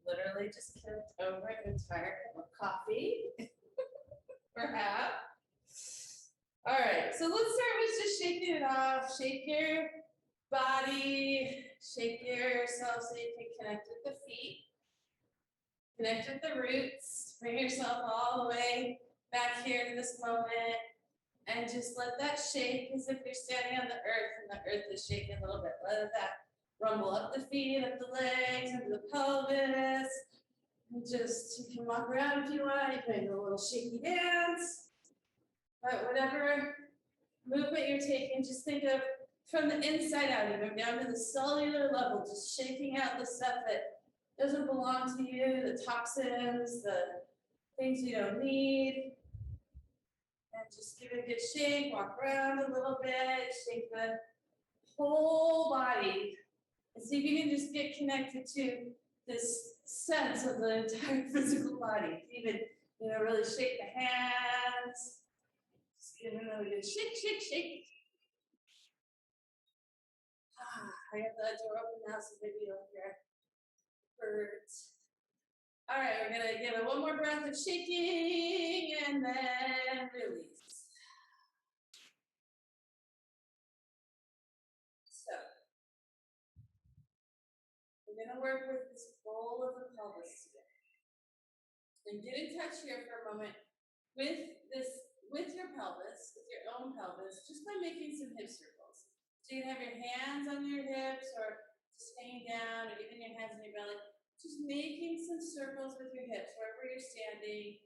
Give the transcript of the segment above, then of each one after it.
literally just kicked over an entire cup of coffee. Perhaps. All right, so let's start with just shaking it off. Shake your body, shake yourself so you can connect with the feet. Connect with the roots. Bring yourself all the way back here to this moment. And just let that shake as if you're standing on the earth and the earth is shaking a little bit. Let that rumble up the feet, up the legs, up the pelvis. And just, you can walk around if you want. You can do a little shaky dance. But whatever movement you're taking, just think of from the inside out, even down to the cellular level, just shaking out the stuff that doesn't belong to you, the toxins, the things you don't need. And just give it a good shake, walk around a little bit, shake the whole body. And see if you can just get connected to this sense of the entire physical body. Even, really shake the hands. Just give it a good shake, shake, shake. I have the door open now, so maybe you'll hear birds. All right, we're gonna give it one more breath of shaking and then release. So, we're gonna work with this bowl of the pelvis today. And get in touch here for a moment with your pelvis, with your own pelvis, just by making some hip circles. So you can have your hands on your hips or just hanging down, or even your hands on your belly. Just making some circles with your hips wherever you're standing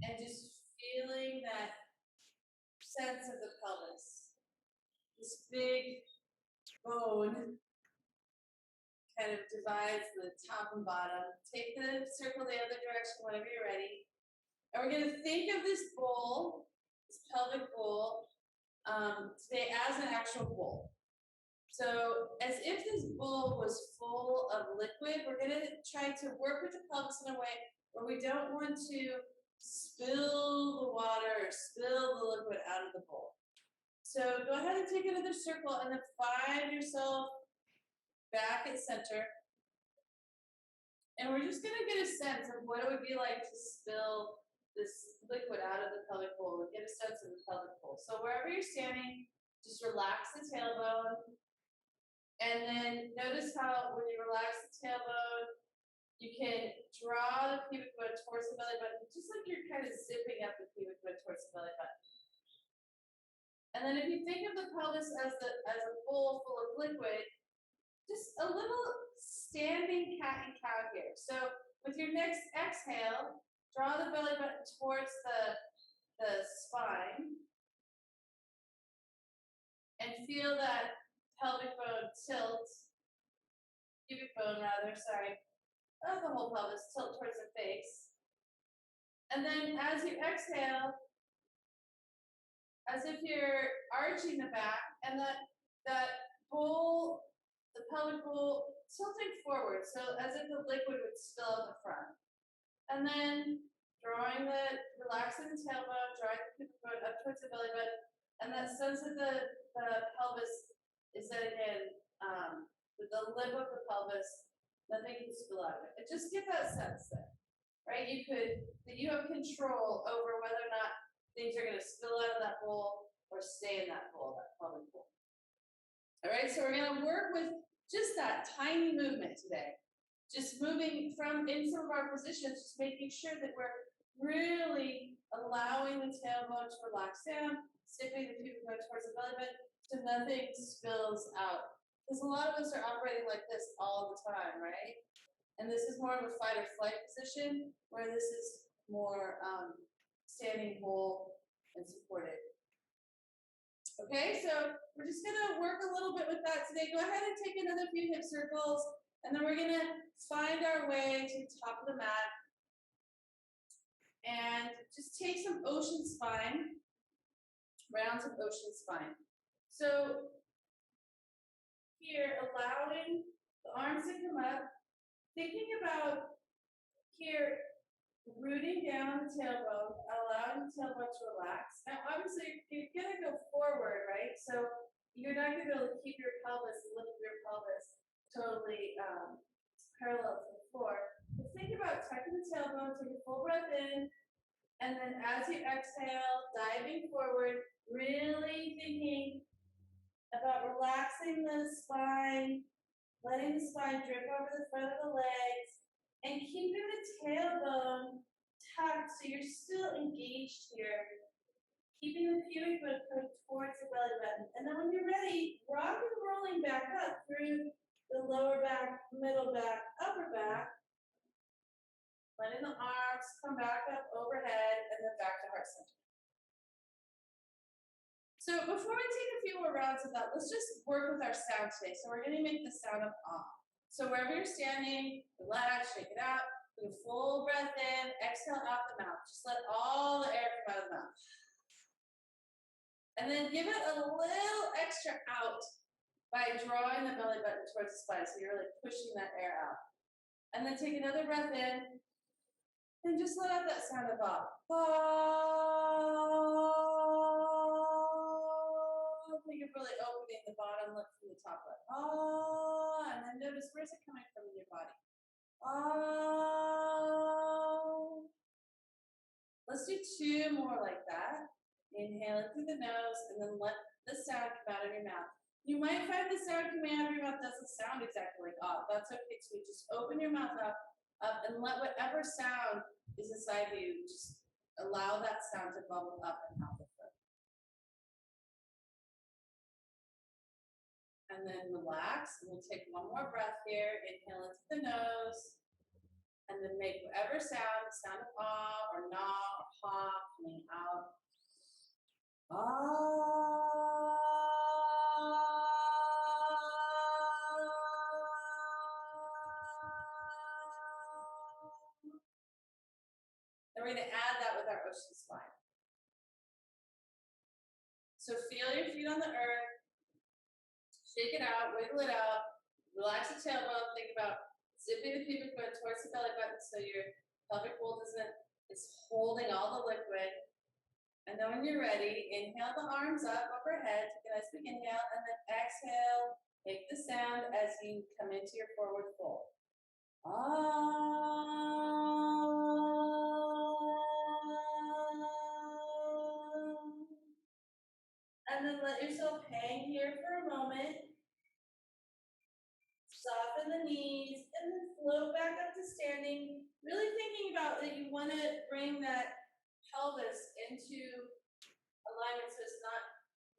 and just feeling that sense of the pelvis. This big bone kind of divides the top and bottom. Take the circle the other direction whenever you're ready. And we're going to think of this bowl, this pelvic bowl, today as an actual bowl. So as if this bowl was full of liquid, we're going to try to work with the pelvis in a way where we don't want to spill the water or spill the liquid out of the bowl. So go ahead and take another circle and then find yourself back at center. And we're just going to get a sense of what it would be like to spill this liquid out of the pelvic bowl and get a sense of the pelvic bowl. So wherever you're standing, just relax the tailbone. And then notice how when you relax the tailbone, you can draw the pubic bone towards the belly button, just like you're kind of zipping up the pubic bone towards the belly button. And then if you think of the pelvis as a bowl full of liquid, just a little standing cat and cow here. So with your next exhale, draw the belly button towards the spine and feel that pelvic bone tilt, pubic bone rather, sorry, the whole pelvis tilt towards the face. And then as you exhale, as if you're arching the back and that bowl, the pelvic bowl tilting forward, so as if the liquid would spill out the front. And then relaxing the tailbone, drawing the pubic bone up towards the belly button, and that sense of the pelvis is that again, with the lip of the pelvis, nothing can spill out of it. Just get that sense there, right? That you have control over whether or not things are going to spill out of that bowl or stay in that bowl, that pelvic bowl. All right, so we're going to work with just that tiny movement today. Just moving in some of our positions, just making sure that we're really allowing the tailbone to relax down, sipping the pubic bone towards the belly button, so nothing spills out. Because a lot of us are operating like this all the time, right? And this is more of a fight or flight position, where this is more standing whole and supported. Okay, so we're just gonna work a little bit with that today. Go ahead and take another few hip circles, and then we're gonna find our way to the top of the mat. And just take some ocean spine, rounds of ocean spine. So here, allowing the arms to come up, thinking about here, rooting down the tailbone, allowing the tailbone to relax. Now, obviously, you're going to go forward, right? So you're not going to be able to keep your pelvis, the lip of your pelvis, totally parallel to the floor. But think about tucking the tailbone, take a full breath in, and then as you exhale, diving forward, really thinking about relaxing the spine, letting the spine drip over the front of the legs, and keeping the tailbone tucked so you're still engaged here. Keeping the pubic bone towards the belly button. And then when you're ready, rock and rolling back up through the lower back, middle back, upper back. Letting the arms come back up overhead and then back to heart center. So before we take a few more rounds of that, let's just work with our sound today. So we're going to make the sound of ah. So wherever you're standing, relax, shake it out. Do a full breath in, exhale out the mouth. Just let all the air come out of the mouth. And then give it a little extra out by drawing the belly button towards the spine. So you're really pushing that air out. And then take another breath in. And just let out that sound of ah. Think of really opening the bottom lip from the top lip. Ah. And then notice, where's it coming from in your body? Ah. Let's do 2 more like that. Inhale it through the nose and then let the sound come out of your mouth. You might find the sound coming out of your mouth doesn't sound exactly like ah. That's okay too. Just open your mouth up and let whatever sound is inside you, just allow that sound to bubble up and out the throat. And then relax, and we'll take one more breath here. Inhale into the nose, and then make whatever sound of ah or na or ha coming out. Ah. And we're going to add that with our ocean slide. So feel your feet on the earth. Shake it out, wiggle it out, relax the tailbone. Think about zipping the pubic bone towards the belly button so your pelvic bowl is holding all the liquid. And then when you're ready, inhale the arms up overhead. Take a nice big inhale, and then exhale. Make the sound as you come into your forward fold. And then let yourself hang here for a moment. Soften the knees and then float back up to standing. Really thinking about that you want to bring that pelvis into alignment so it's not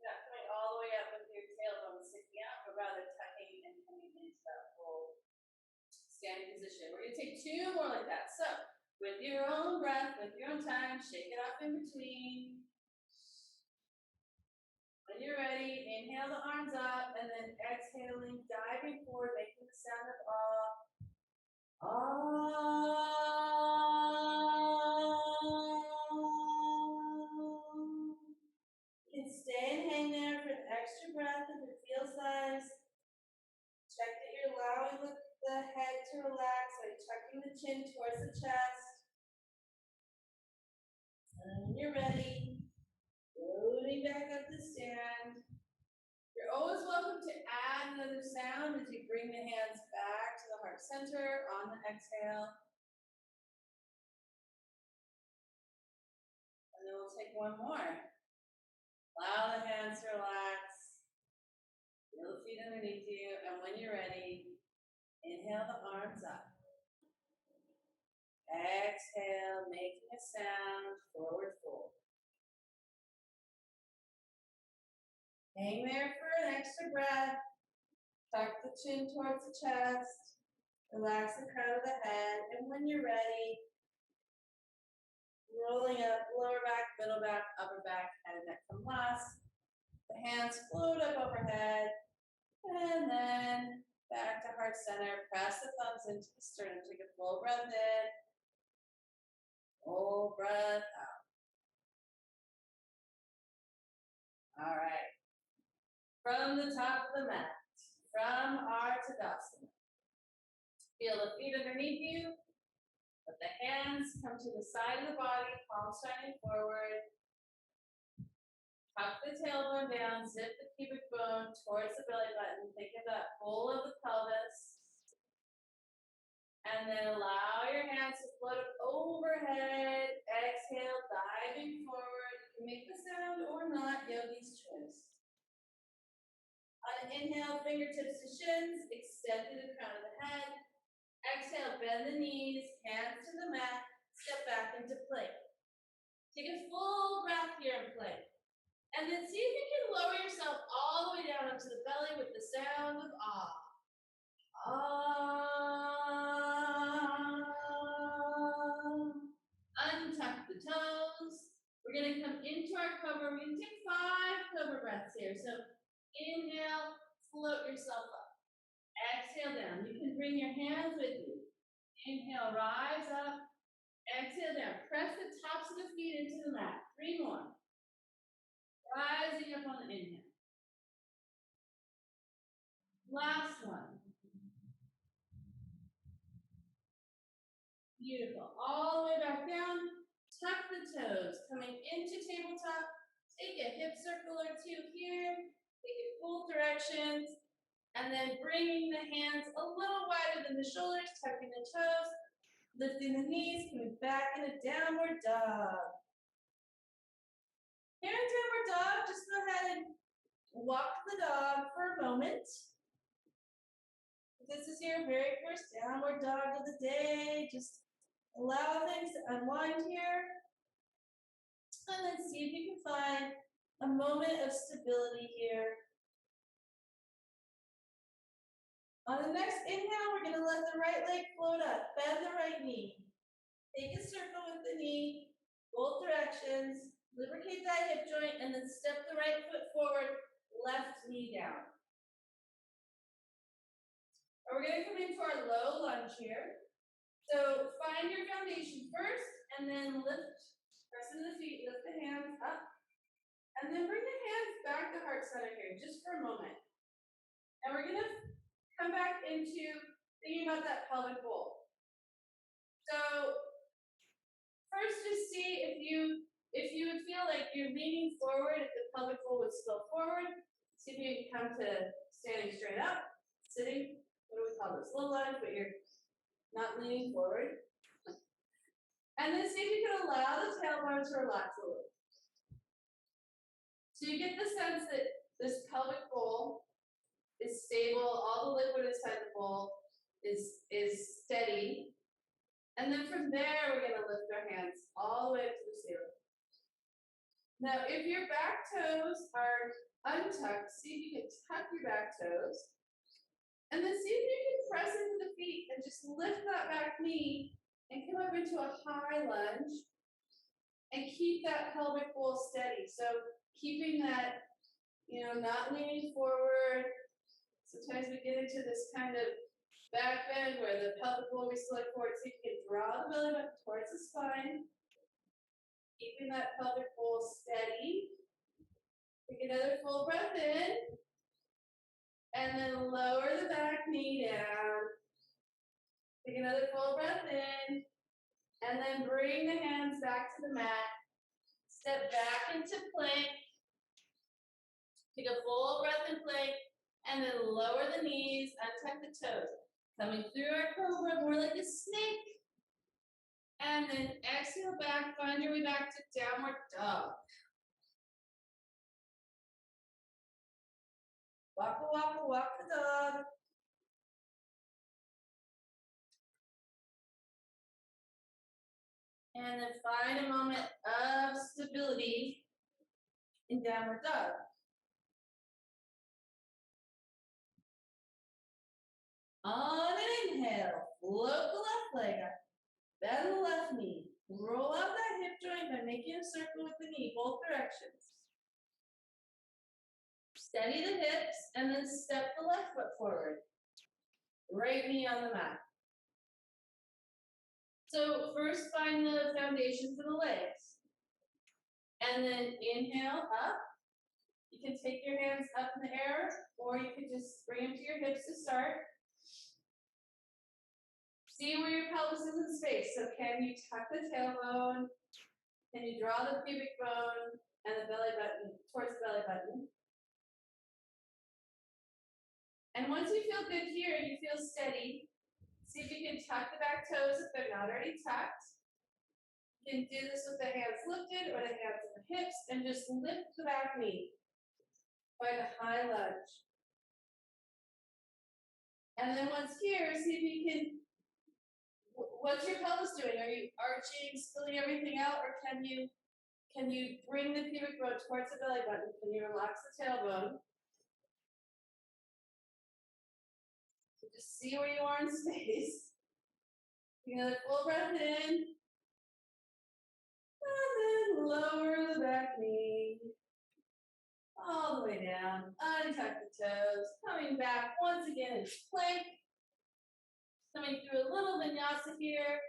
coming all the way up with your tailbone sticking out, but rather tucking and coming into that full standing position. We're going to take 2 more like that. So with your own breath, with your own time, shake it off in between. When you're ready, inhale the arms up and then exhaling, diving forward, making the sound of ah. You can stay and hang there for an extra breath if it feels nice. Check that you're allowing the head to relax by tucking the chin towards the chest. And when you're ready, floating back up to stand. You're always welcome to add another sound as you bring the hands back to the heart center on the exhale. And then we'll take one more. Allow the hands to relax. Feel the feet underneath you. And when you're ready, inhale the arms up. Exhale, making a sound, forward fold. Hang there for an extra breath. Tuck the chin towards the chest. Relax the crown of the head. And when you're ready, rolling up, lower back, middle back, upper back, head and neck come last. The hands float up overhead. And then back to heart center. Press the thumbs into the sternum. Take a full breath in. Full breath out. All right. From the top of the mat, from our Tadasana. Feel the feet underneath you. Let the hands come to the side of the body, palms shining forward. Tuck the tailbone down, zip the pubic bone towards the belly button. Think of that bowl of the pelvis. And then allow your hands to float up overhead. Exhale, diving forward. You can make the sound or not, yogi's choice. On an inhale, fingertips to shins, extend through the crown of the head. Exhale, bend the knees, hands to the mat, step back into plank. Take a full breath here in plank. And then see if you can lower yourself all the way down onto the belly with the sound of ah. Ah. Untuck the toes. We're going to come into our cobra. We're going to take 5 cobra breaths here. So inhale, float yourself up. Exhale down. You can bring your hands with you. Inhale, rise up. Exhale down. Press the tops of the feet into the mat. 3 more. Rising up on the inhale. Last one. Beautiful. All the way back down. Tuck the toes. Coming into tabletop. Take a hip circle or 2 here. Take it both directions. And then bringing the hands a little wider than the shoulders. Tucking the toes. Lifting the knees. Coming back in a downward dog. Here in downward dog, just go ahead and walk the dog for a moment. This is your very first downward dog of the day. Just allow things to unwind here. And then see if you can find a moment of stability here. On the next inhale, we're going to let the right leg float up. Bend the right knee. Take a circle with the knee, both directions. Lubricate that hip joint and then step the right foot forward, left knee down. And we're going to come into our low lunge here. So find your foundation first and then lift, press into the feet, lift the hands up. And then bring the hands back to heart center here just for a moment. And we're going to come back into thinking about that pelvic bowl. So first just see if you would feel like you're leaning forward, if the pelvic bowl would spill forward. See if you can come to standing straight up, sitting, what do we call this? Low lunge, but you're not leaning forward. And then see if you can allow the tailbone to relax a little. So you get the sense that this pelvic bowl is stable, all the liquid inside the bowl is steady. And then from there, we're going to lift our hands all the way up to the ceiling. Now, if your back toes are untucked, see if you can tuck your back toes. And then see if you can press into the feet and just lift that back knee and come up into a high lunge and keep that pelvic bowl steady. So keeping that, not leaning forward. Sometimes we get into this kind of back bend where the pelvic bowl we select forward. See if you can draw the belly button towards the spine. Keeping that pelvic bowl steady. Take another full breath in. And then lower the back knee down. Take another full breath in. And then bring the hands back to the mat. Step back into plank. Take a full breath in plank. And then lower the knees, untuck the toes. Coming through our cobra, more like a snake. And then exhale back, find your way back to downward dog. Waka waka walk the dog. And then find a moment of stability in downward dog. On an inhale, float the left leg up. Bend the left knee. Roll out that hip joint by making a circle with the knee, both directions. Steady the hips and then step the left foot forward. Right knee on the mat. So first find the foundation for the legs. And then inhale up. You can take your hands up in the air or you can just bring them to your hips to start. See where your pelvis is in space. So can you tuck the tailbone? Can you draw the pubic bone and the belly button towards the belly button? And once you feel good here, you feel steady, See if you can tuck the back toes if they're not already tucked. You can do this with the hands lifted or the hands on the hips and just lift the back knee. Find a high lunge. And then once here, see if you can, what's your pelvis doing? Are you arching, spilling everything out, or can you bring the pubic bone towards the belly button? Can you relax the tailbone? So just see where you are in space. Another full breath in. And then lower the back knee. All the way down. Untuck the toes. Coming back once again into plank. Coming through a little vinyasa here.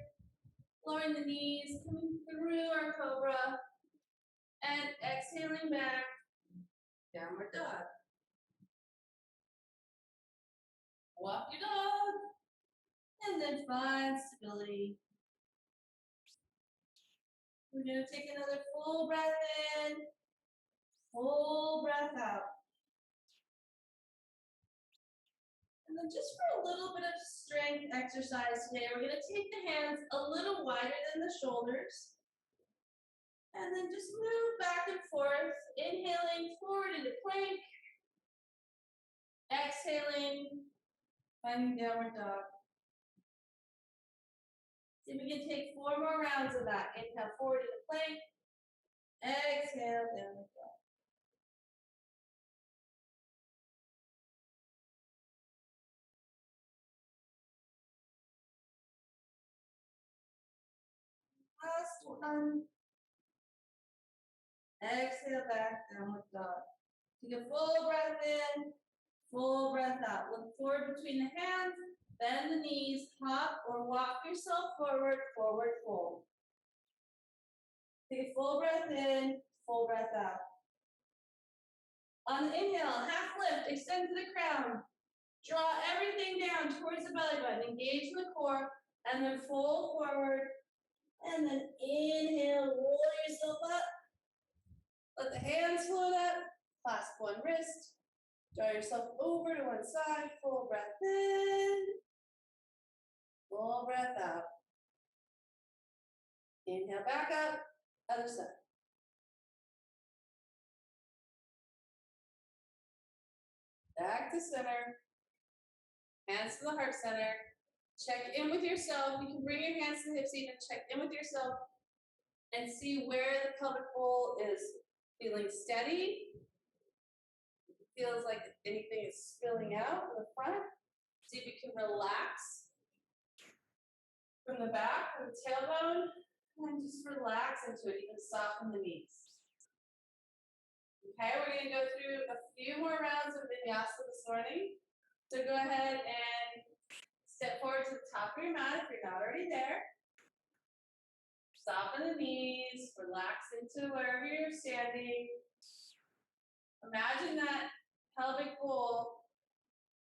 Lowering the knees. Coming through our cobra. And exhaling back. Downward dog. Walk your dog. And then find stability. We're going to take another full breath in. Full breath out. And then just for a little bit of strength exercise today, we're going to take the hands a little wider than the shoulders. And then just move back and forth, inhaling forward into plank. Exhaling, finding downward dog. See if we can take 4 more rounds of that. Inhale forward into plank. Exhale, downward dog. Last one. Exhale back, downward dog. Take a full breath in, full breath out. Look forward between the hands, bend the knees, hop or walk yourself forward, forward fold. Take a full breath in, full breath out. On the inhale, half lift, extend to the crown. Draw everything down towards the belly button, engage the core, and then fold forward. And then inhale, roll yourself up. Let the hands float up, clasp one wrist, draw yourself over to one side, full breath in, full breath out. Inhale back up, other side. Back to center, hands to the heart center. Check in with yourself. You can bring your hands to the hips even, check in with yourself and see where the pelvic bowl is feeling steady. Feels like anything is spilling out in the front. See if you can relax from the back, from the tailbone, and just relax into it. You can soften the knees. Okay, we're going to go through a few more rounds of vinyasa this morning. So go ahead and step forward to the top of your mat if you're not already there. Soften the knees, relax into wherever you're standing. Imagine that pelvic bowl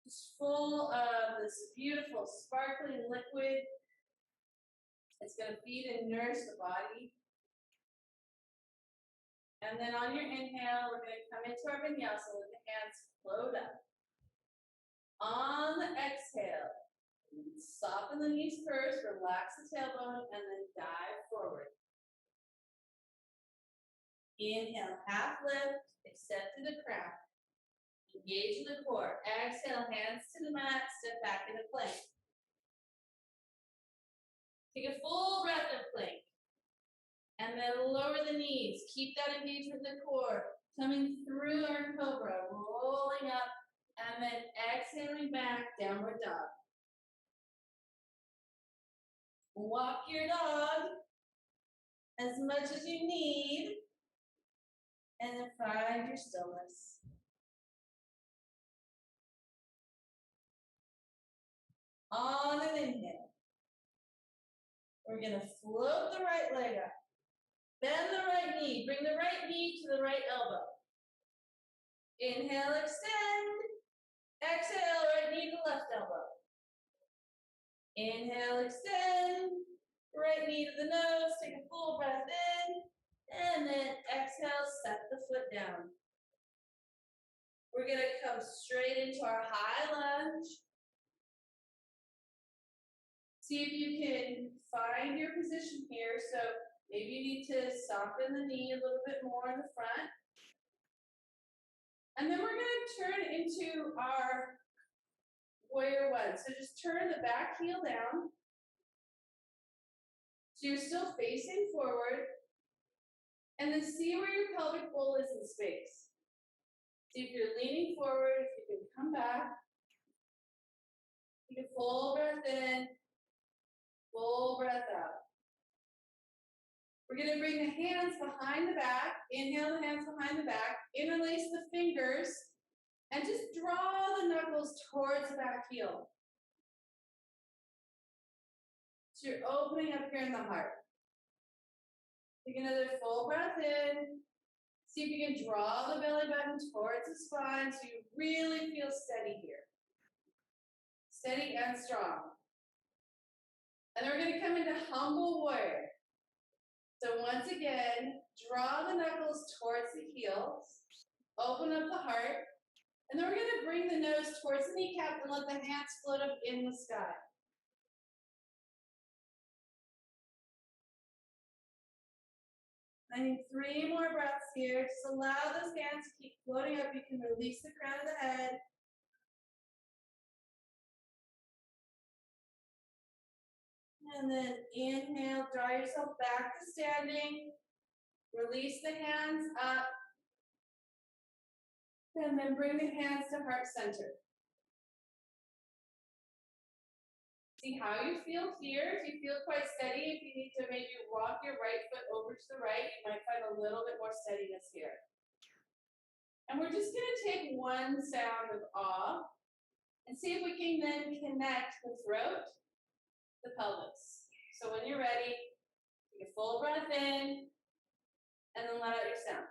is full of this beautiful sparkling liquid. It's going to feed and nourish the body. And then on your inhale, we're going to come into our vinyasa with the hands float up. On the exhale, soften the knees first, relax the tailbone, and then dive forward. Inhale, half lift, extend to the crown. Engage in the core. Exhale, hands to the mat, step back into plank. Take a full breath of plank. And then lower the knees. Keep that engagement in the core. Coming through our cobra, rolling up, and then exhaling back, downward dog. Walk your dog as much as you need. And then find your stillness. On an inhale, we're going to float the right leg up. Bend the right knee. Bring the right knee to the right elbow. Inhale, extend. Exhale, right knee to left elbow. Inhale, extend. Right knee to the nose. Take a full breath in. And then exhale, set the foot down. We're going to come straight into our high lunge. See if you can find your position here. So maybe you need to soften the knee a little bit more in the front. And then we're going to turn into our warrior one. So just turn the back heel down. So you're still facing forward. And then see where your pelvic bowl is in space. See if you're leaning forward, if you can come back. Take a full breath in, full breath out. We're going to bring the hands behind the back. Inhale the hands behind the back. Interlace the fingers. And just draw the knuckles towards the back heel. So you're opening up here in the heart. Take another full breath in. See if you can draw the belly button towards the spine so you really feel steady here. Steady and strong. And then we're going to come into humble warrior. So once again, draw the knuckles towards the heels. Open up the heart. And then we're going to bring the nose towards the kneecap and let the hands float up in the sky. I need 3 more breaths here. Just allow those hands to keep floating up. You can release the crown of the head. And then inhale, draw yourself back to standing. Release the hands up. And then bring the hands to heart center. See how you feel here. If you feel quite steady, if you need to maybe walk your right foot over to the right, you might find a little bit more steadiness here. And we're just going to take one sound of ah and see if we can then connect the throat, the pelvis. So when you're ready, take a full breath in and then let out your sound.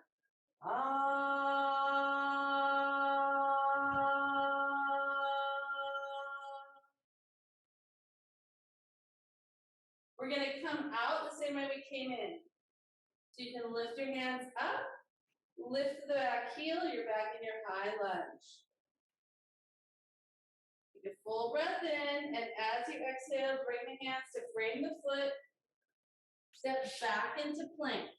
Ah. We're going to come out the same way we came in. So you can lift your hands up, lift the back heel, you're back in your high lunge. Take a full breath in, and as you exhale, bring the hands to frame the foot, step back into plank.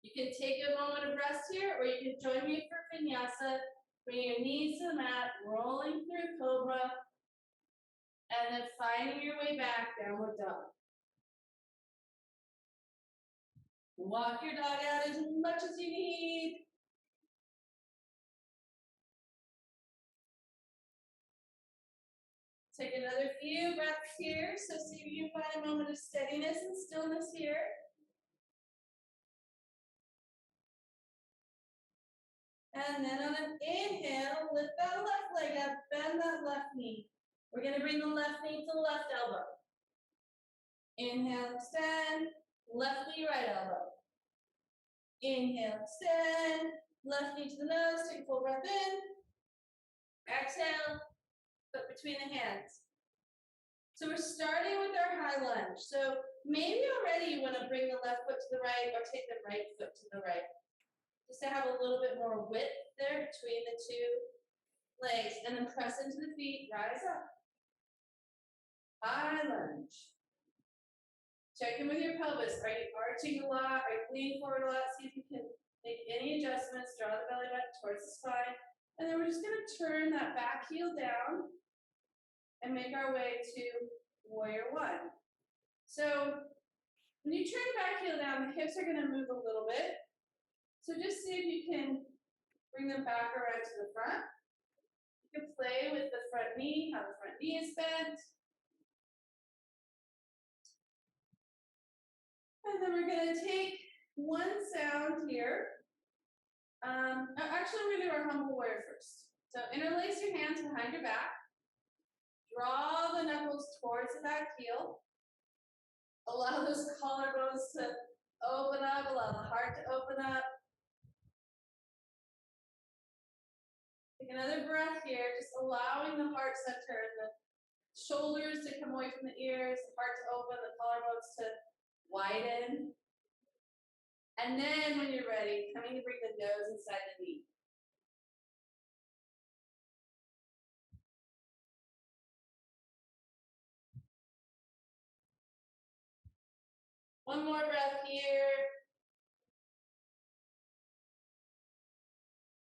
You can take a moment of rest here, or you can join me for Nyasa. Bring your knees to the mat, rolling through Cobra, and then finding your way back, downward dog. Walk your dog out as much as you need. Take another few breaths here. So see if you can find a moment of steadiness and stillness here. And then on an inhale, lift that left leg up, bend that left knee. We're going to bring the left knee to the left elbow. Inhale, extend, left knee, right elbow. Inhale, extend, left knee to the nose, take a full breath in. Exhale, foot between the hands. So we're starting with our high lunge. So maybe already you want to bring the left foot to the right or take the right foot to the right. Just to have a little bit more width there between the two legs. And then press into the feet, rise up. High lunge. Check in with your pelvis. Are you arching a lot? Are you leaning forward a lot? See if you can make any adjustments. Draw the belly button towards the spine. And then we're just going to turn that back heel down and make our way to warrior one. So when you turn the back heel down, the hips are going to move a little bit. So just see if you can bring them back around to the front. You can play with the front knee, how the front knee is bent. And then we're going to take one sound here. Actually, we're going to do our humble warrior first. So interlace your hands behind your back. Draw the knuckles towards the back heel. Allow those collarbones to open up. Allow the heart to open up. Take another breath here, just allowing the heart center and the shoulders to come away from the ears, the heart to open, the collarbones to widen. And then when you're ready, coming to bring the nose inside the knee. One more breath here.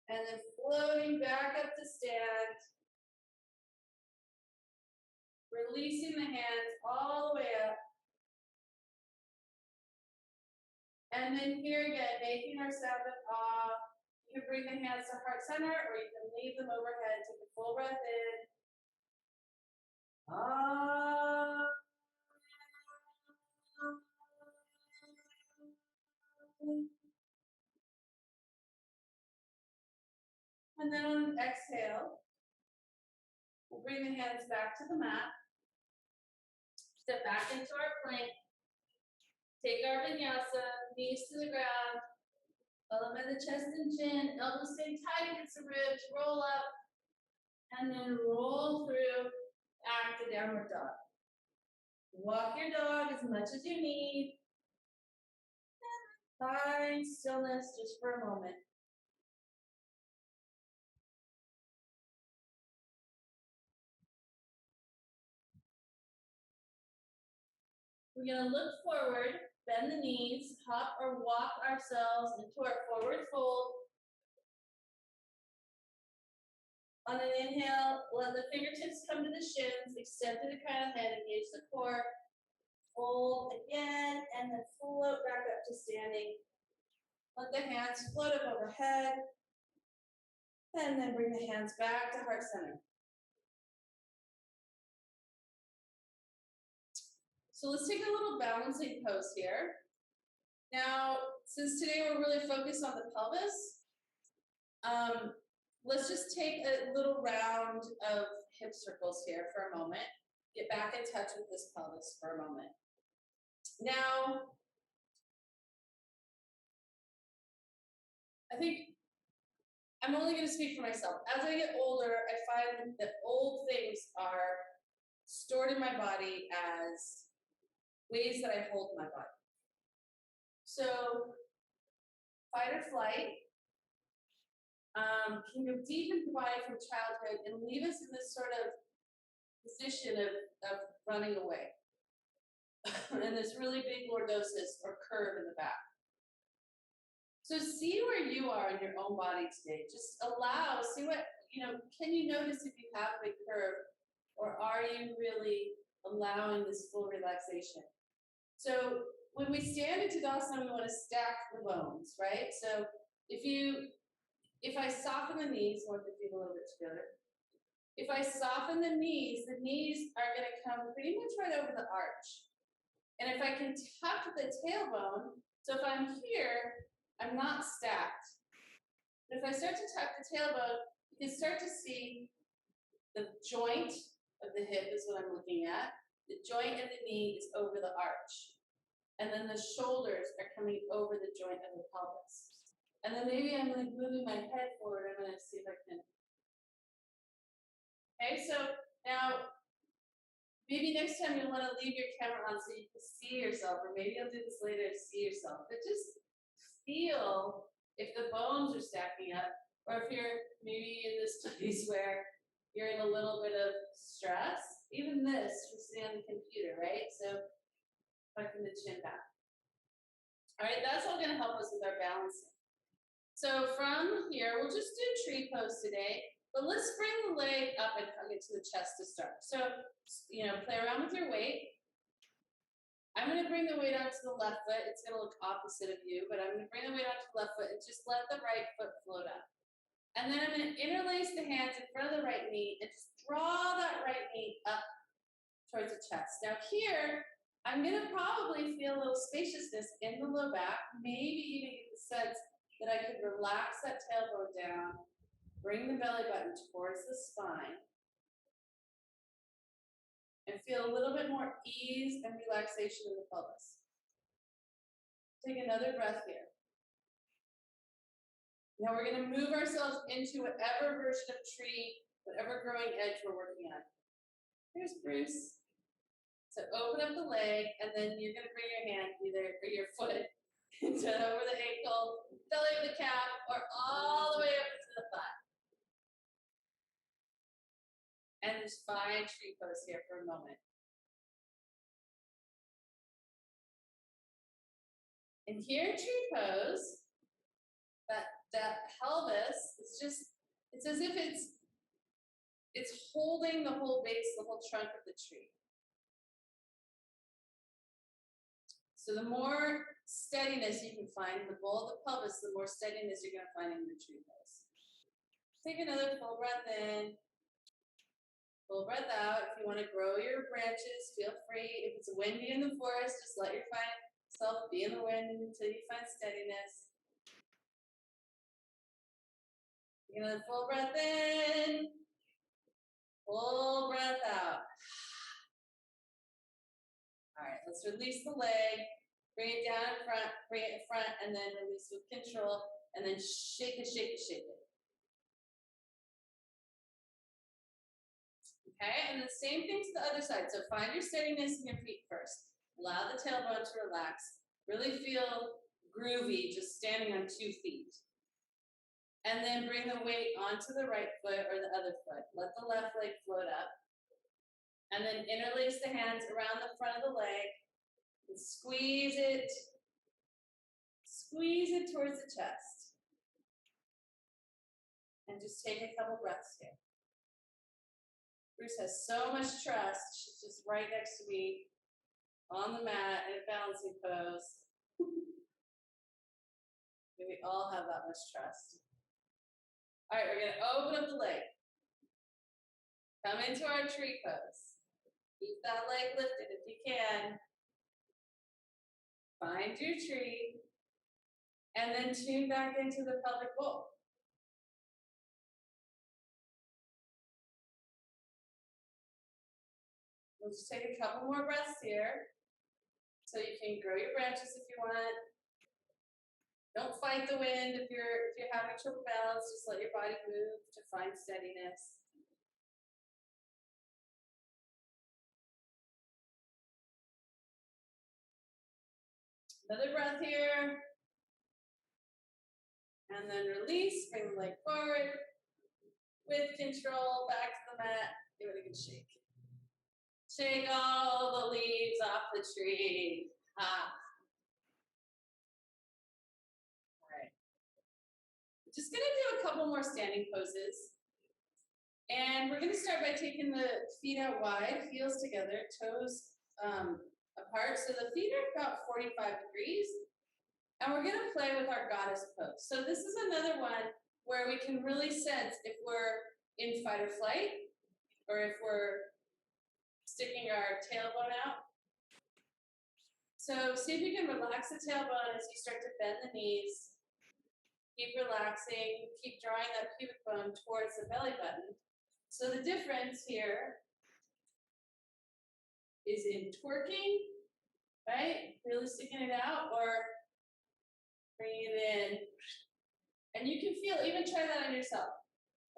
And then floating back up to stand. Releasing the hands all the way up. And then here again, making our sound of ah. You can bring the hands to heart center, or you can leave them overhead. Take a full breath in. Ah. And then on exhale, we'll bring the hands back to the mat. Step back into our plank. Take our vinyasa, knees to the ground. Follow by the chest and chin. Elbows stay tight against the ribs. Roll up. And then roll through back to downward dog. Walk your dog as much as you need. Find stillness just for a moment. We're going to look forward, bend the knees, hop or walk ourselves into our forward fold. On an inhale, let the fingertips come to the shins, extend through the crown of the head, engage the core. Fold again, and then float back up to standing. Let the hands float up overhead. And then bring the hands back to heart center. So let's take a little balancing pose here. Now, since today we're really focused on the pelvis, let's just take a little round of hip circles here for a moment. Get back in touch with this pelvis for a moment. Now, I think I'm only going to speak for myself. As I get older, I find that old things are stored in my body as ways that I hold my body. So, fight or flight can go deep into the body from childhood and leave us in this sort of position of running away. And this really big lordosis or curve in the back. So see where you are in your own body today. Just allow, see what, can you notice if you have a big curve, or are you really allowing this full relaxation? So when we stand in Tadasana, we want to stack the bones, right? So if I soften the knees, I want the feet a little bit together. If I soften the knees are going to come pretty much right over the arch. And if I can tuck the tailbone, so if I'm here, I'm not stacked. But if I start to tuck the tailbone, you can start to see the joint of the hip is what I'm looking at. The joint of the knee is over the arch. And then the shoulders are coming over the joint of the pelvis. And then maybe I'm like moving my head forward. I'm going to see if I can. Okay, so now maybe next time you'll want to leave your camera on so you can see yourself, or maybe you'll do this later to see yourself. But just feel if the bones are stacking up, or if you're maybe in this place where you're in a little bit of stress. Even this, we're sitting on the computer, right? So tucking the chin back. All right, that's all going to help us with our balancing. So from here, we'll just do tree pose today, but let's bring the leg up and hug it to the chest to start. So, play around with your weight. I'm going to bring the weight onto the left foot. It's going to look opposite of you, but I'm going to bring the weight onto the left foot and just let the right foot float up. And then I'm going to interlace the hands in front of the right knee and just draw that right knee up towards the chest. Now here, I'm going to probably feel a little spaciousness in the low back, maybe even get the sense that I could relax that tailbone down, bring the belly button towards the spine, and feel a little bit more ease and relaxation in the pelvis. Take another breath here. Now we're going to move ourselves into whatever version of tree, whatever growing edge we're working on. Here's Bruce. So open up the leg, and then you're going to bring your hand, or your foot, into over the ankle, belly of the calf, or all the way up into the thigh. And just find tree pose here for a moment. And here in tree pose, that pelvis is just, it's as if it's holding the whole base, the whole trunk of the tree. So the more steadiness you can find in the bowl of the pelvis, the more steadiness you're going to find in your tree pose. Take another full breath in, full breath out. If you want to grow your branches, feel free. If it's windy in the forest, just let yourself be in the wind until you find steadiness. Take another full breath in, full breath out. All right, let's release the leg. Bring it down in front, bring it in front, and then release with control, and then shake it, shake it, shake it. Okay, and the same thing to the other side. So find your steadiness in your feet first. Allow the tailbone to relax. Really feel groovy just standing on 2 feet. And then bring the weight onto the right foot or the other foot. Let the left leg float up. And then interlace the hands around the front of the leg. And squeeze it towards the chest. And just take a couple breaths here. Bruce has so much trust. She's just right next to me on the mat in a balancing pose. We all have that much trust. All right, we're going to open up the leg. Come into our tree pose. Keep that leg lifted if you can. Find your tree. And then tune back into the pelvic bowl. We'll just take a couple more breaths here. So you can grow your branches if you want. Don't fight the wind if you're having trouble balance. Just let your body move to find steadiness. Another breath here. And then release, bring the leg forward. With control, back to the mat. Give it a good shake. Shake all the leaves off the tree. Ah. All right. Just gonna do a couple more standing poses. And we're gonna start by taking the feet out wide, heels together, toes apart. So the feet are about 45 degrees. And we're gonna play with our goddess pose. So this is another one where we can really sense if we're in fight or flight, or if we're sticking our tailbone out. So see if you can relax the tailbone as you start to bend the knees. Keep relaxing, keep drawing that pubic bone towards the belly button. So the difference here is in twerking, right? Really sticking it out, or bringing it in. And you can feel, even try that on yourself.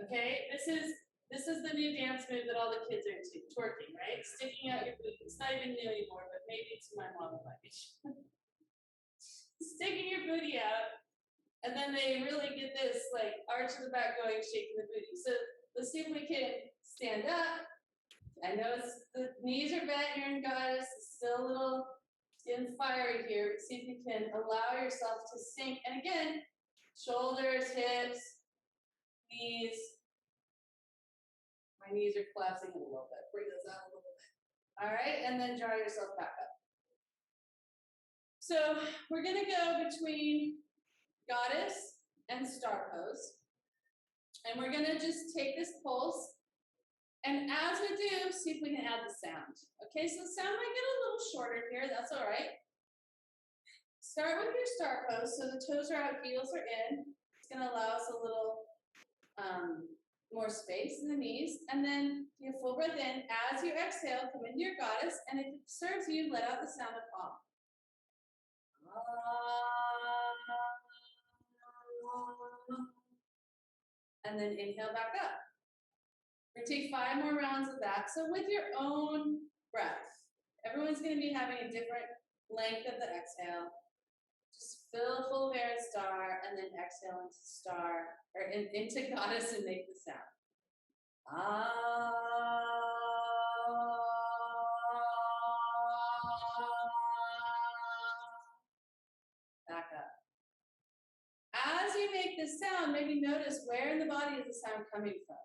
Okay, this is the new dance move that all the kids are into, twerking, right? Sticking out your booty. It's not even new anymore, but maybe to my mom and my sticking your booty out, and then they really get this like arch of the back going, shaking the booty. So let's see if we can stand up. I know the knees are bent, you're in goddess, it's still a little getting fiery here, but see if you can allow yourself to sink. And again, shoulders, hips, knees. My knees are collapsing a little bit. Bring those out a little bit. All right, and then draw yourself back up. So we're gonna go between goddess and star pose. And we're gonna just take this pulse. And as we do, see if we can add the sound. Okay, so the sound might get a little shorter here, that's all right. Start with your star pose, so the toes are out, heels are in. It's gonna allow us a little more space in the knees, and then your full breath in. As you exhale, come into your goddess, and if it serves you, let out the sound of ah. And then inhale back up. We're gonna take 5 more rounds of that. So with your own breath, everyone's gonna be having a different length of the exhale. Just fill full of air and star, and then exhale into star, or into goddess and make the sound. as you make this sound, maybe notice where in the body is the sound coming from.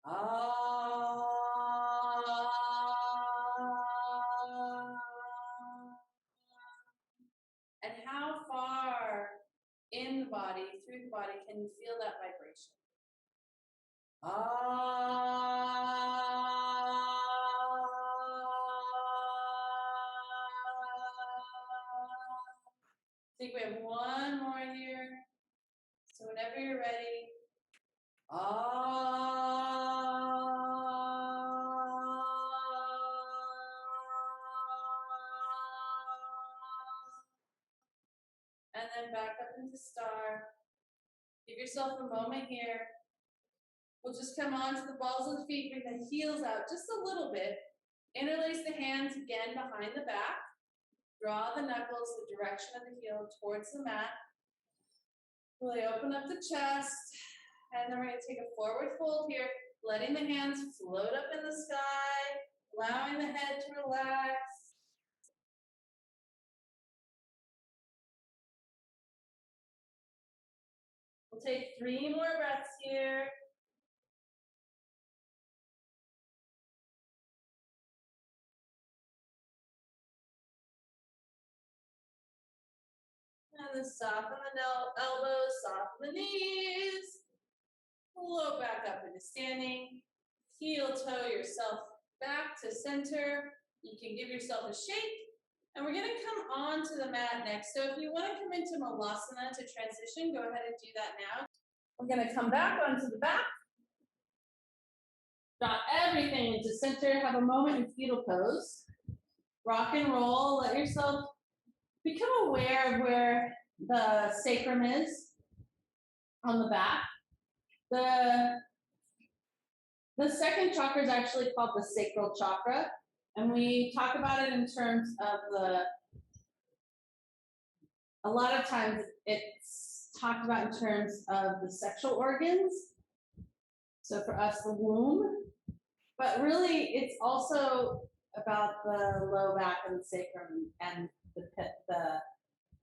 Ah. And how far in the body, through the body, can you feel that vibration? I think we have one more here. So whenever you're ready. And then back up into star. Give yourself a moment here. We'll just come on to the balls of the feet, bring the heels out just a little bit. Interlace the hands again behind the back. Draw the knuckles the direction of the heel towards the mat. Really open up the chest. And then we're going to take a forward fold here, letting the hands float up in the sky, allowing the head to relax. We'll take 3 more breaths here. And then soften the elbows, soften the knees. Float back up into standing. Heel toe yourself back to center. You can give yourself a shake. And we're going to come onto the mat next. So if you want to come into Malasana to transition, go ahead and do that now. We're going to come back onto the back. Drop everything into center. Have a moment in fetal pose. Rock and roll. Let yourself become aware of where the sacrum is on the back. The second chakra is actually called the sacral chakra, and we talk about it in terms of a lot of times it's talked about in terms of the sexual organs. So for us, the womb, but really it's also about the low back and the sacrum and the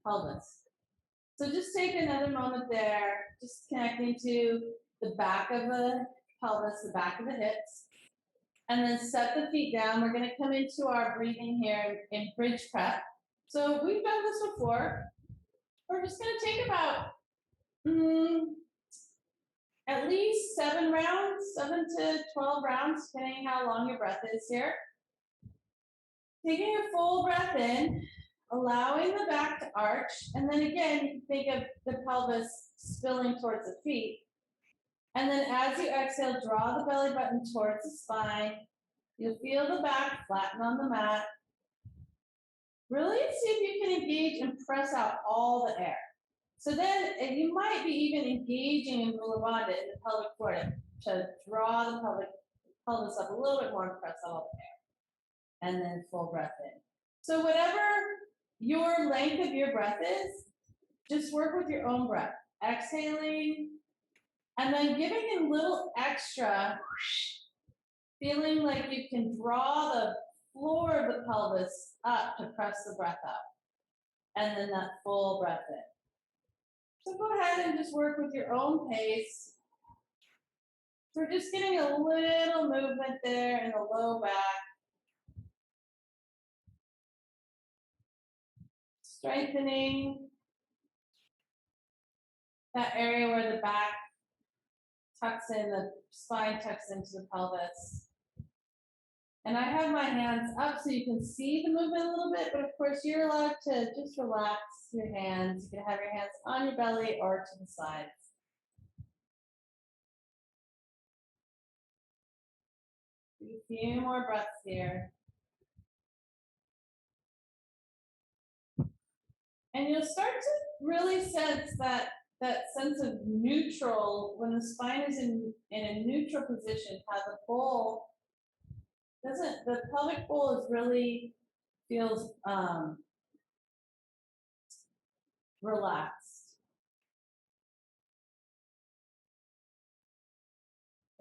pelvis. So just take another moment there, just connecting to the back of the pelvis, the back of the hips, and then set the feet down. We're going to come into our breathing here in bridge prep. So we've done this before. We're just going to take about at least 7 to 12 rounds, depending how long your breath is here. Taking a full breath in, allowing the back to arch, and then again, you can think of the pelvis spilling towards the feet. And then as you exhale, draw the belly button towards the spine. You'll feel the back flatten on the mat. Really see if you can engage and press out all the air. So then you might be even engaging in Mula Bandha in the pelvic floor to draw the pelvis up a little bit more and press out all the air. And then full breath in. So whatever your length of your breath is, just work with your own breath. Exhaling, and then giving a little extra, feeling like you can draw the floor of the pelvis up to press the breath out. And then that full breath in. So go ahead and just work with your own pace. We're just getting a little movement there in the low back. Strengthening that area where the back tucks in, the spine tucks into the pelvis. And I have my hands up so you can see the movement a little bit, but of course you're allowed to just relax your hands. You can have your hands on your belly or to the sides. A few more breaths here. And you'll start to really sense that sense of neutral, when the spine is in a neutral position, how the bowl the pelvic bowl is really feels relaxed.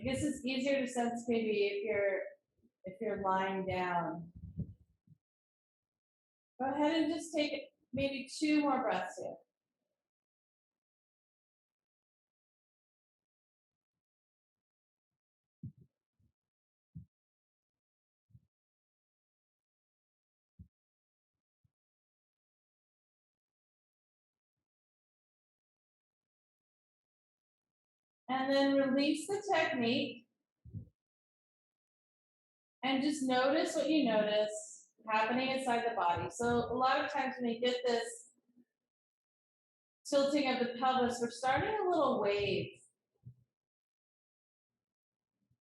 I guess it's easier to sense maybe if you're lying down. Go ahead and just take maybe 2 more breaths here. And then release the technique. And just notice what you notice happening inside the body. So a lot of times when you get this tilting of the pelvis, we're starting a little wave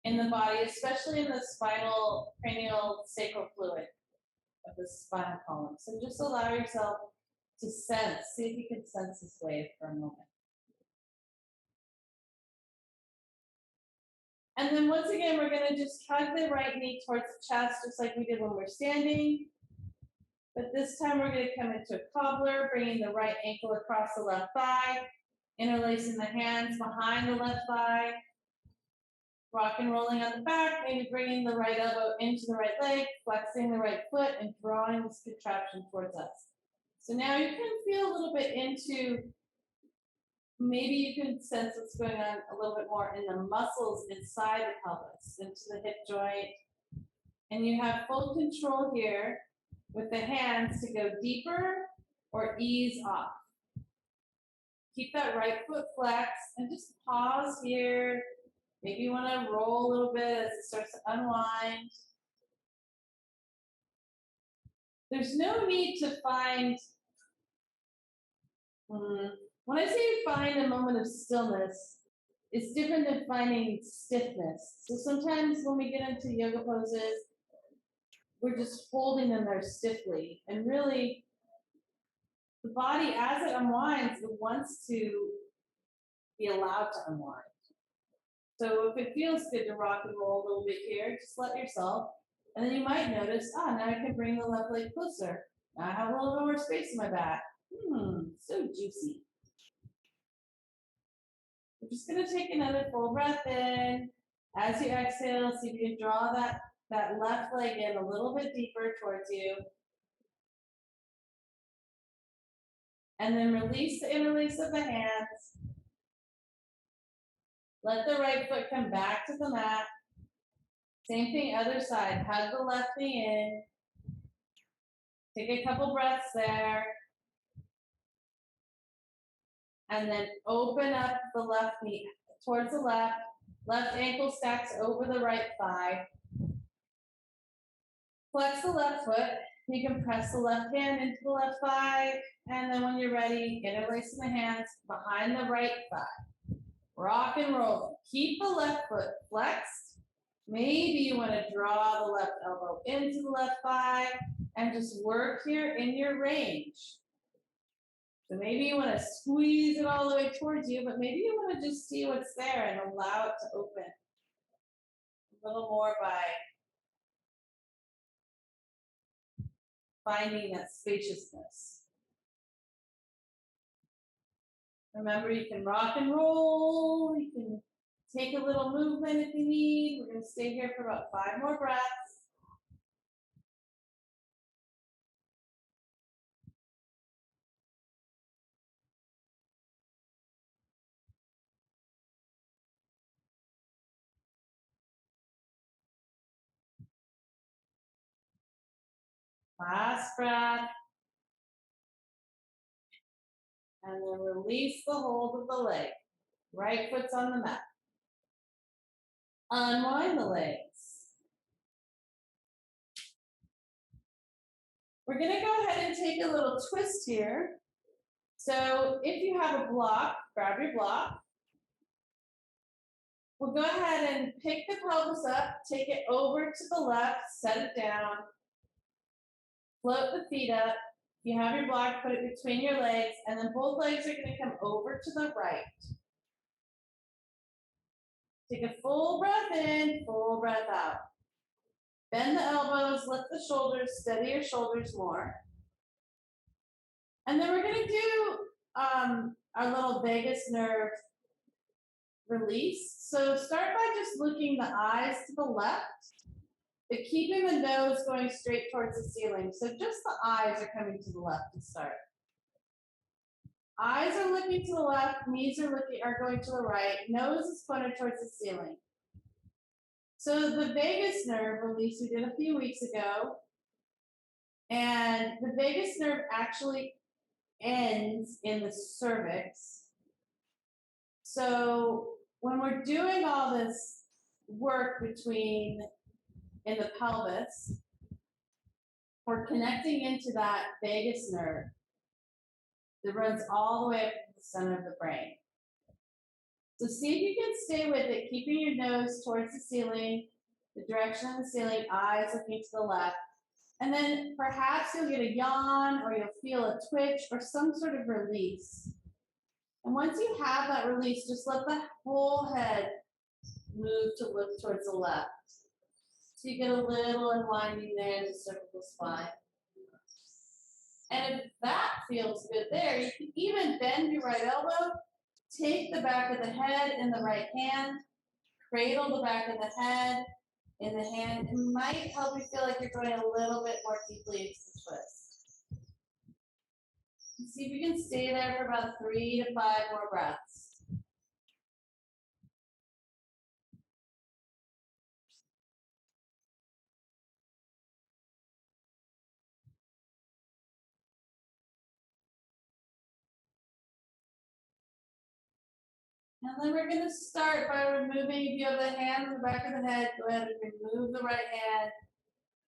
in the body, especially in the spinal cranial sacral fluid of the spinal column. So just allow yourself to sense, see if you can sense this wave for a moment. And then once again, we're going to just hug the right knee towards the chest, just like we did when we're standing. But this time we're going to come into a cobbler, bringing the right ankle across the left thigh, interlacing the hands behind the left thigh, rock and rolling on the back, maybe bringing the right elbow into the right leg, flexing the right foot, and drawing this contraption towards us. So now you can feel a little bit into, maybe you can sense what's going on a little bit more in the muscles inside the pelvis, into the hip joint. And you have full control here with the hands to go deeper or ease off. Keep that right foot flexed and just pause here. Maybe you want to roll a little bit as it starts to unwind. There's no need to find, when I say find a moment of stillness, it's different than finding stiffness. So sometimes when we get into yoga poses, we're just holding them there stiffly. And really, the body, as it unwinds, it wants to be allowed to unwind. So if it feels good to rock and roll a little bit here, just let yourself. And then you might notice, now I can bring the left leg closer. Now I have a little bit more space in my back. So juicy. We're just going to take another full breath in. As you exhale, see if you can draw that left leg in a little bit deeper towards you. And then release the interlace of the hands. Let the right foot come back to the mat. Same thing, other side. Hug the left knee in. Take a couple breaths there. And then open up the left knee towards the left. Left ankle stacks over the right thigh. Flex the left foot. You can press the left hand into the left thigh. And then when you're ready, interlacing the hands behind the right thigh. Rock and roll. Keep the left foot flexed. Maybe you want to draw the left elbow into the left thigh and just work here in your range. So maybe you want to squeeze it all the way towards you, but maybe you want to just see what's there and allow it to open a little more by finding that spaciousness. Remember, you can rock and roll. You can take a little movement if you need. We're going to stay here for about 5 more breaths. Last breath. And then release the hold of the leg. Right foot's on the mat. Unwind the legs. We're going to go ahead and take a little twist here. So if you have a block, grab your block. We'll go ahead and pick the pelvis up, take it over to the left, set it down, float the feet up. If you have your block, put it between your legs, and then both legs are going to come over to the right. Take a full breath in, full breath out. Bend the elbows, lift the shoulders, steady your shoulders more. And then we're going to do our little vagus nerve release. So start by just looking the eyes to the left, but keeping the nose going straight towards the ceiling. So just the eyes are coming to the left to start. Eyes are looking to the left, knees are going to the right, nose is pointed towards the ceiling. So the vagus nerve release we did a few weeks ago, and the vagus nerve actually ends in the cervix. So when we're doing all this work in the pelvis, we're connecting into that vagus nerve that runs all the way up to the center of the brain. So see if you can stay with it, keeping your nose towards the ceiling, the direction of the ceiling, eyes looking to the left. And then perhaps you'll get a yawn or you'll feel a twitch or some sort of release. And once you have that release, just let the whole head move to look towards the left. So you get a little unwinding there in the cervical spine. And if that feels good there, you can even bend your right elbow, take the back of the head in the right hand, cradle the back of the head in the hand. It might help you feel like you're going a little bit more deeply into the twist. See if you can stay there for about 3 to 5 more breaths. And then we're going to start by removing, if you have the hand on the back of the head, go ahead and remove the right hand.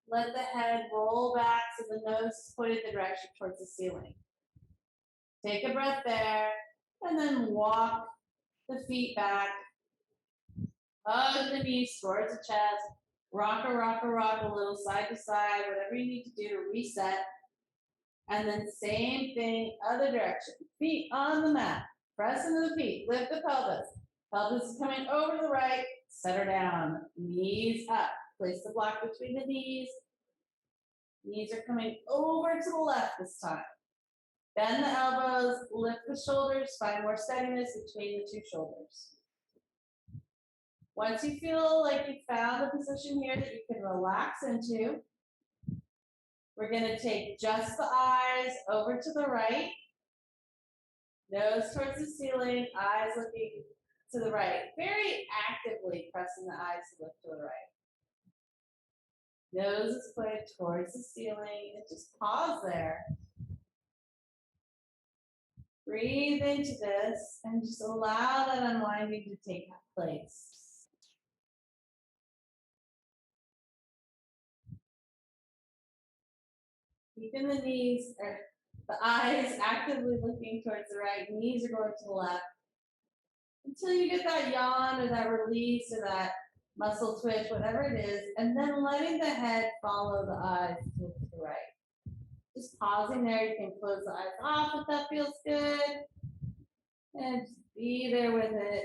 Let the head roll back so the nose is pointed the direction towards the ceiling. Take a breath there, and then walk the feet back. Hug the knees towards the chest. Rock a little side to side, whatever you need to do to reset. And then same thing, other direction. Feet on the mat. Press into the feet. Lift the pelvis. Pelvis is coming over to the right. Set her down. Knees up. Place the block between the knees. Knees are coming over to the left this time. Bend the elbows. Lift the shoulders. Find more steadiness between the two shoulders. Once you feel like you found a position here that you can relax into, we're going to take just the eyes over to the right. Nose towards the ceiling, eyes looking to the right. Very actively pressing the eyes to look to the right. Nose is pointed towards the ceiling, and just pause there. Breathe into this and just allow that unwinding to take place. Keeping the knees, or the eyes actively looking towards the right, knees are going to the left. Until you get that yawn or that release or that muscle twitch, whatever it is, and then letting the head follow the eyes to the right. Just pausing there, you can close the eyes off if that feels good. And just be there with it.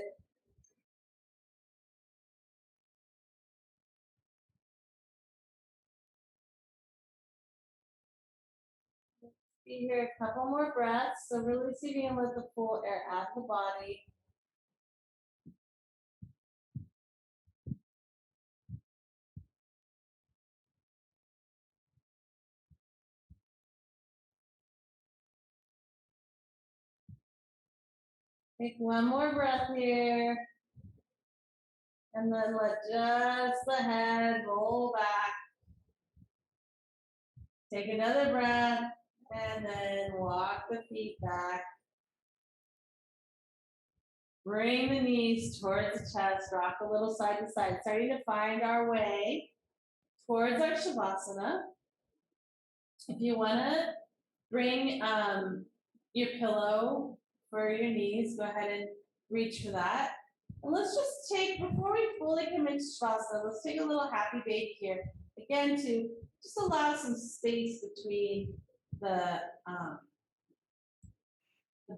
Be here a couple more breaths. So really see if you can let the full air out of the body. Take one more breath here. And then let just the head roll back. Take another breath. And then walk the feet back. Bring the knees towards the chest. Rock a little side to side. Starting to find our way towards our Shavasana. If you want to bring your pillow for your knees, go ahead and reach for that. And let's just take, before we fully commit to Shavasana, let's take a little happy baby here. Again, to just allow some space between the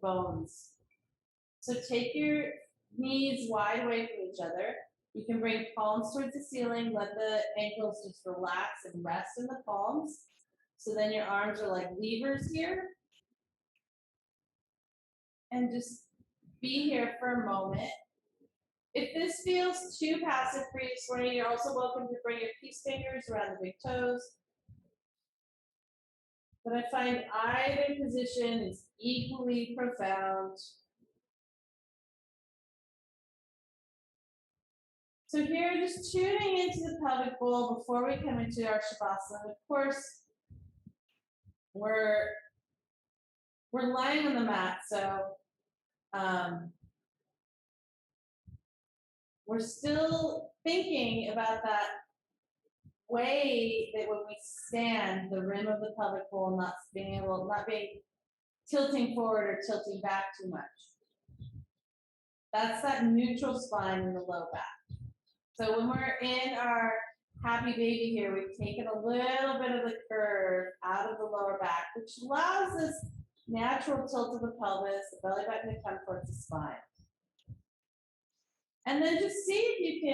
bones. So take your knees wide away from each other. You can bring palms towards the ceiling, let the ankles just relax and rest in the palms. So then your arms are like levers here. And just be here for a moment. If this feels too passive for you this morning, you're also welcome to bring your peace fingers around the big toes. But I find either position is equally profound. So here, just tuning into the pelvic bowl before we come into our Shavasana. Of course, we're lying on the mat, so we're still thinking about that way that when we stand, the rim of the pelvic bowl not being tilting forward or tilting back too much. That's that neutral spine in the low back. So when we're in our happy baby here, we've taken a little bit of the curve out of the lower back, which allows this natural tilt of the pelvis, the belly button to come towards the spine. And then just see if you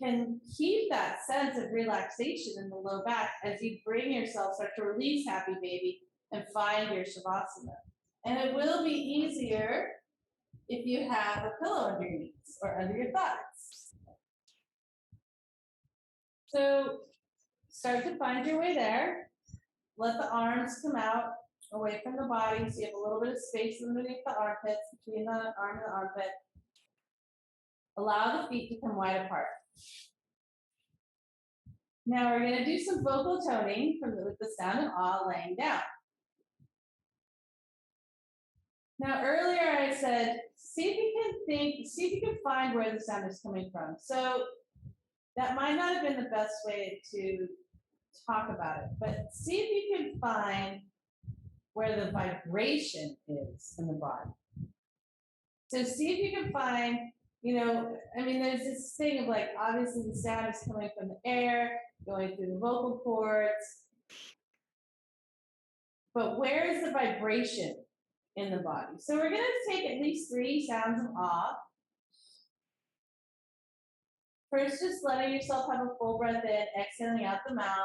can keep that sense of relaxation in the low back as you bring yourself, start to release happy baby and find your shavasana. And it will be easier if you have a pillow under your knees or under your thighs. So start to find your way there. Let the arms come out away from the body so you have a little bit of space underneath the armpits, between the arm and the armpit. Allow the feet to come wide apart. Now we're going to do some vocal toning with the sound of ah laying down. Now earlier I said, see if you can find where the sound is coming from. So that might not have been the best way to talk about it, but see if you can find where the vibration is in the body. So see if you can find, there's this thing of like, obviously the sound is coming from the air, going through the vocal cords, but where is the vibration in the body? So we're going to take at least 3 sounds of ah. First, just letting yourself have a full breath in, exhaling out the mouth.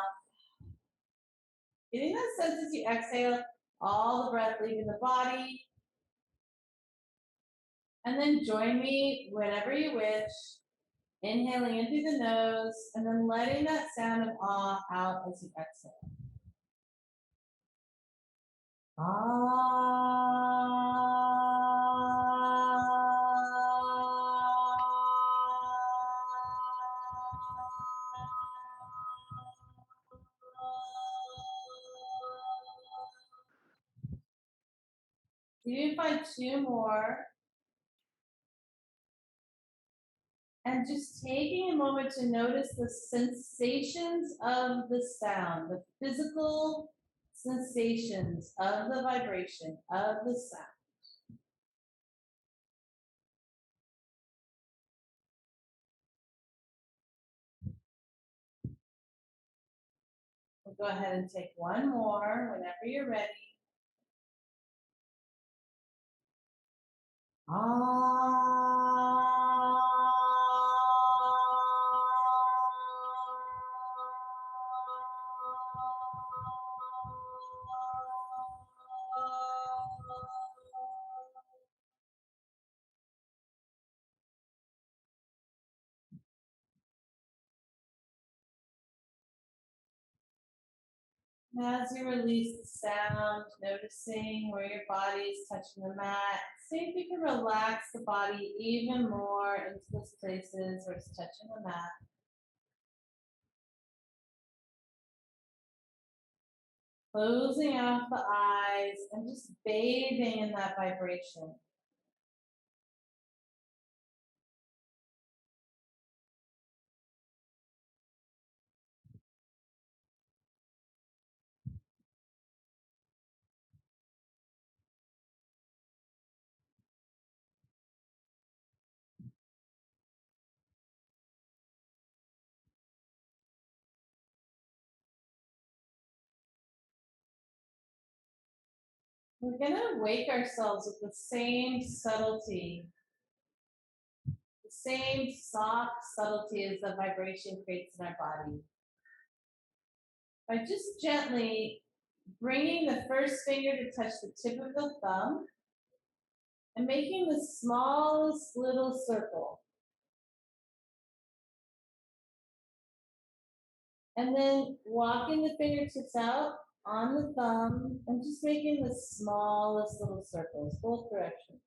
Getting that sense as you exhale, all the breath leaving the body. And then join me whenever you wish. Inhaling in through the nose, and then letting that sound of ah out as you exhale. You can find 2 more. And just taking a moment to notice the sensations of the sound, the physical sensations of the vibration of the sound. We'll go ahead and take 1 more whenever you're ready. As you release the sound, noticing where your body is touching the mat, see if you can relax the body even more into those places where it's touching the mat. Closing off the eyes and just bathing in that vibration. We're going to wake ourselves with the same subtlety, the same soft subtlety as the vibration creates in our body. By just gently bringing the first finger to touch the tip of the thumb and making the smallest little circle. And then walking the fingertips out on the thumb and just making the smallest little circles, both directions.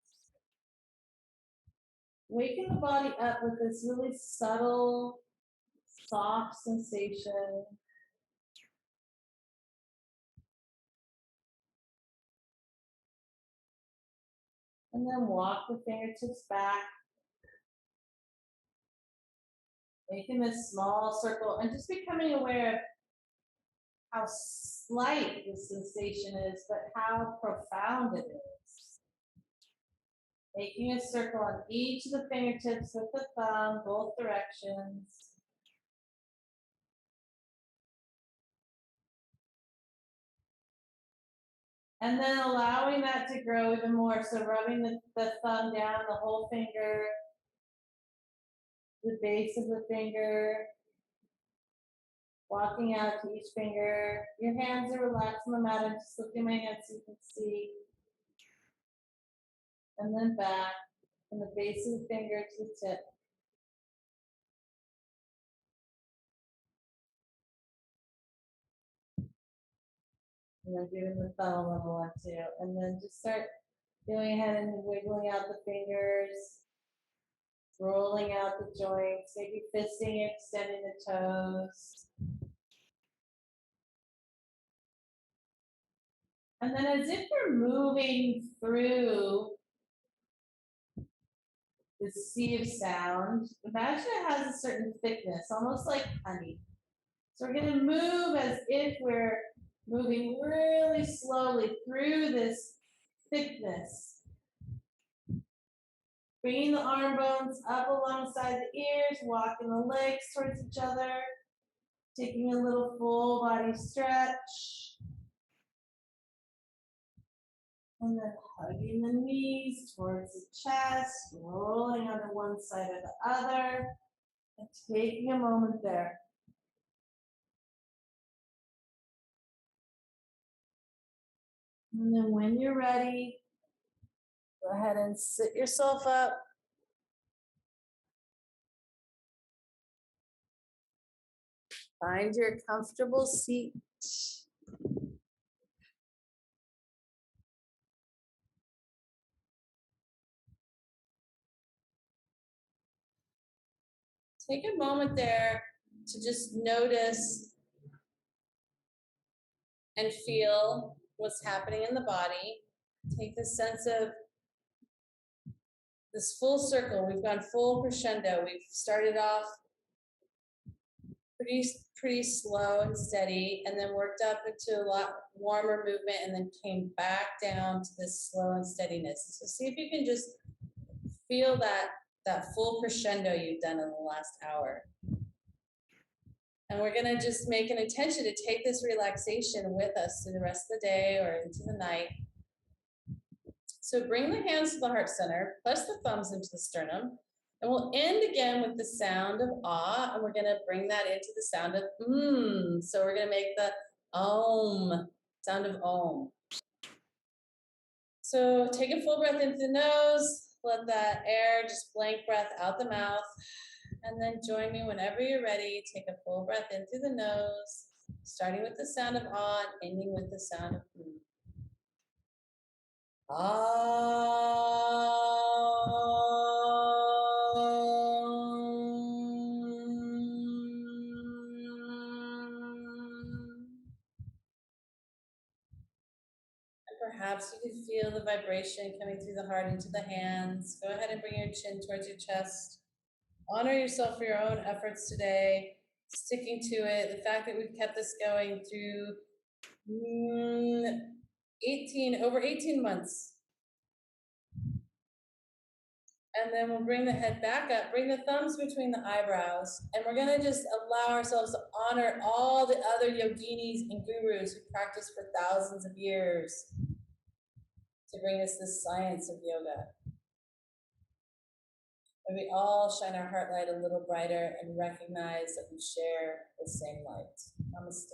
Waking the body up with this really subtle, soft sensation. And then walk the fingertips back Making this small circle and just becoming aware of how slight the sensation is, but how profound it is. Making a circle on each of the fingertips with the thumb, both directions. And then allowing that to grow even more. So rubbing the thumb down, the whole finger, the base of the finger, walking out to each finger. Your hands are relaxed on the mat. I'm just lifting my hands so you can see. And then back from the base of the finger to the tip. And then giving the thumb a little one too. And then just start going ahead and wiggling out the fingers, rolling out the joints, maybe fisting, extending the toes. And then as if we're moving through the sea of sound, imagine it has a certain thickness, almost like honey. So we're going to move as if we're moving really slowly through this thickness. Bringing the arm bones up alongside the ears, walking the legs towards each other, taking a little full body stretch. And then hugging the knees towards the chest, rolling onto one side or the other, and taking a moment there. And then when you're ready, go ahead and sit yourself up. Find your comfortable seat. Take a moment there to just notice and feel what's happening in the body. Take the sense of this full circle. We've gone full crescendo. We've started off pretty slow and steady, and then worked up into a lot warmer movement, and then came back down to this slow and steadiness. So see if you can just feel that full crescendo you've done in the last hour. And we're gonna just make an intention to take this relaxation with us through the rest of the day or into the night. So bring the hands to the heart center, press the thumbs into the sternum, and we'll end again with the sound of ah, and we're gonna bring that into the sound of So we're gonna make the om, sound of om. So take a full breath into the nose, let that air, just blank breath out the mouth. And then join me whenever you're ready. Take a full breath in through the nose, starting with the sound of ah, and ending with the sound of ah. Perhaps you can feel the vibration coming through the heart into the hands. Go ahead and bring your chin towards your chest. Honor yourself for your own efforts today, sticking to it. The fact that we've kept this going through over 18 months. And then we'll bring the head back up, bring the thumbs between the eyebrows, and we're gonna just allow ourselves to honor all the other yoginis and gurus who practiced for thousands of years to bring us this science of yoga. And we all shine our heart light a little brighter and recognize that we share the same light. Namaste.